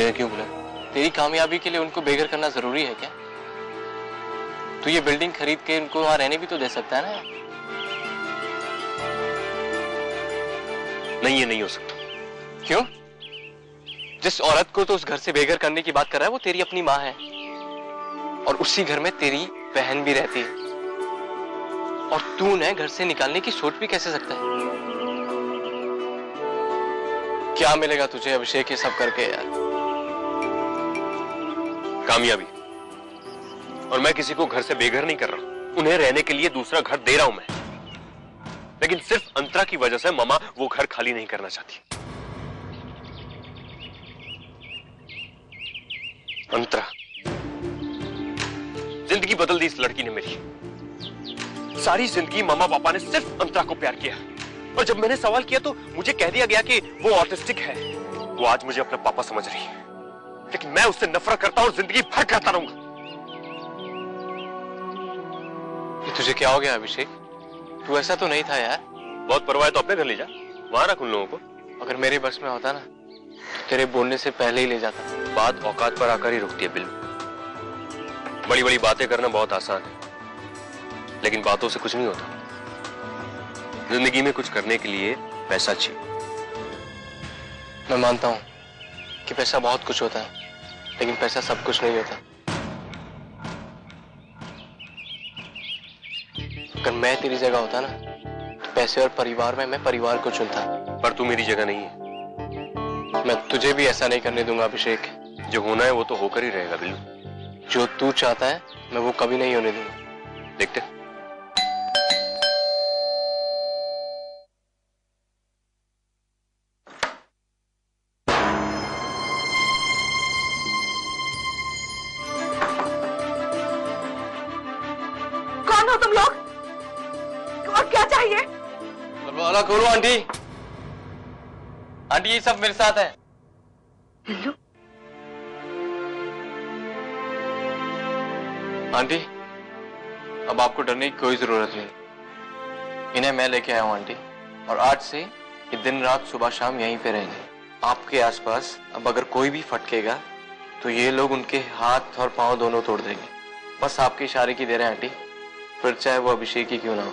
बेघर क्यों बोला? तेरी कामयाबी के लिए उनको बेघर करना जरूरी है क्या? तू ये बिल्डिंग खरीद के उनको वहां रहने भी तो दे सकता है ना। नहीं, ये नहीं हो सकता। क्यों? जिस औरत को तो उस घर से बेघर करने की बात कर रहा है वो तेरी अपनी माँ है, और उसी घर में तेरी बहन भी रहती है, और तू उन्हें घर से निकालने की सोच भी कैसे सकता है? क्या मिलेगा तुझे अभिषेक ये सब करके यार? कामयाबी। और मैं किसी को घर से बेघर नहीं कर रहा, उन्हें रहने के लिए दूसरा घर दे रहा हूं मैं। लेकिन सिर्फ अंतरा की वजह से मामा वो घर खाली नहीं करना चाहती। अंतरा, जिंदगी बदल दी इस लड़की ने मेरी। सारी जिंदगी मामा पापा ने सिर्फ अंतरा को प्यार किया, और जब मैंने सवाल किया तो मुझे कह दिया गया कि वो ऑटिस्टिक है। वो आज मुझे अपना पापा समझ रही है, लेकिन मैं उससे नफरत करता हूं और जिंदगी भर करता रहूंगा। तुझे क्या हो गया अभिषेक? तू ऐसा तो नहीं था यार। बहुत परवाह है तो अपने घर ले जा, वहां रख उन लोगों को। अगर मेरे बस में होता ना तो तेरे बोलने से पहले ही ले जाता। बात औकात पर आकर ही रुकती है बिल्लू। बड़ी बड़ी बातें करना बहुत आसान है, लेकिन बातों से कुछ नहीं होता। जिंदगी में कुछ करने के लिए पैसा चाहिए। मैं मानता हूं कि पैसा बहुत कुछ होता है, लेकिन पैसा सब कुछ नहीं होता। अगर मैं तेरी जगह होता ना तो पैसे और परिवार में मैं परिवार को चुनता। पर तू मेरी जगह नहीं है। मैं तुझे भी ऐसा नहीं करने दूंगा अभिषेक। जो होना है वो तो होकर ही रहेगा बिल्लू। जो तू चाहता है मैं वो कभी नहीं होने दूंगा। देखते। कौन हो तुम लोग और क्या चाहिए? दरवाजा खोलो आंटी। आंटी ये सब मेरे साथ है। बिल्लू, आंटी अब आपको डरने की कोई जरूरत नहीं। इन्हें मैं लेके आया हूं आंटी, और आज से ये दिन रात सुबह शाम यहीं पे रहेंगे आपके आसपास। अब अगर कोई भी फटकेगा तो ये लोग उनके हाथ और पांव दोनों तोड़ देंगे। बस आपके इशारे की देर है आंटी, फिर चाहे वो अभिषेक ही क्यों ना हो।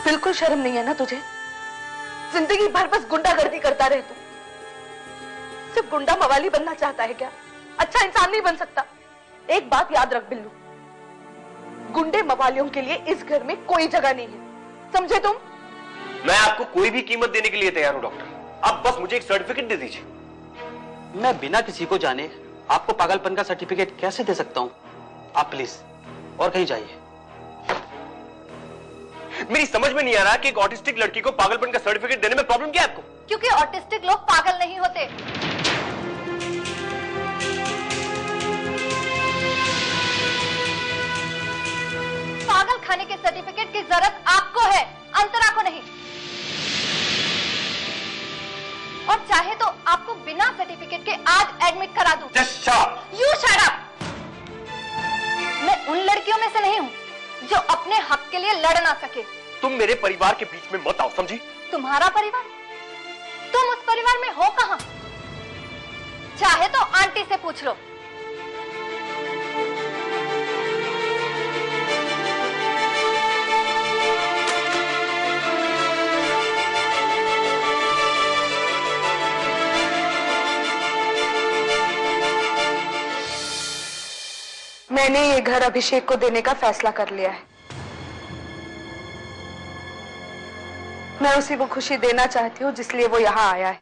बिल्कुल शर्म नहीं है ना तुझे? जिंदगी भर बस गुंडागर्दी करता रहे तू। सिर्फ गुंडा मवाली बनना चाहता है क्या? अच्छा इंसान नहीं बन सकता? एक बात याद रख बिल्लू, गुंडे मवालियों के लिए इस घर में कोई जगह नहीं है, समझे तुम? मैं आपको कोई भी कीमत देने के लिए तैयार हूं डॉक्टर। आप बस मुझे एक सर्टिफिकेट दे दीजिए। मैं बिना किसी को जाने आपको पागलपन का सर्टिफिकेट कैसे दे सकता हूं? आप प्लीज और कहीं जाइए। मेरी समझ में नहीं आ रहा कि एक ऑटिस्टिक लड़की को पागलपन का सर्टिफिकेट देने में प्रॉब्लम क्या है आपको? क्योंकि ऑटिस्टिक लोग पागल नहीं होते। पागल खाने के सर्टिफिकेट की जरूरत आपको है, अंतरा को नहीं। और चाहे तो आपको बिना सर्टिफिकेट के आज एडमिट करा दूं। You shut up. मैं उन लड़कियों में से नहीं हूं जो अपने हक के लिए लड़ ना सके। तुम मेरे परिवार के बीच में मत आओ, समझी? तुम्हारा परिवार? तुम उस परिवार में हो कहां? चाहे तो आंटी से पूछ लो। मैंने ये घर अभिषेक को देने का फैसला कर लिया है। मैं उसी को खुशी देना चाहती हूँ जिसलिए वो यहाँ आया है।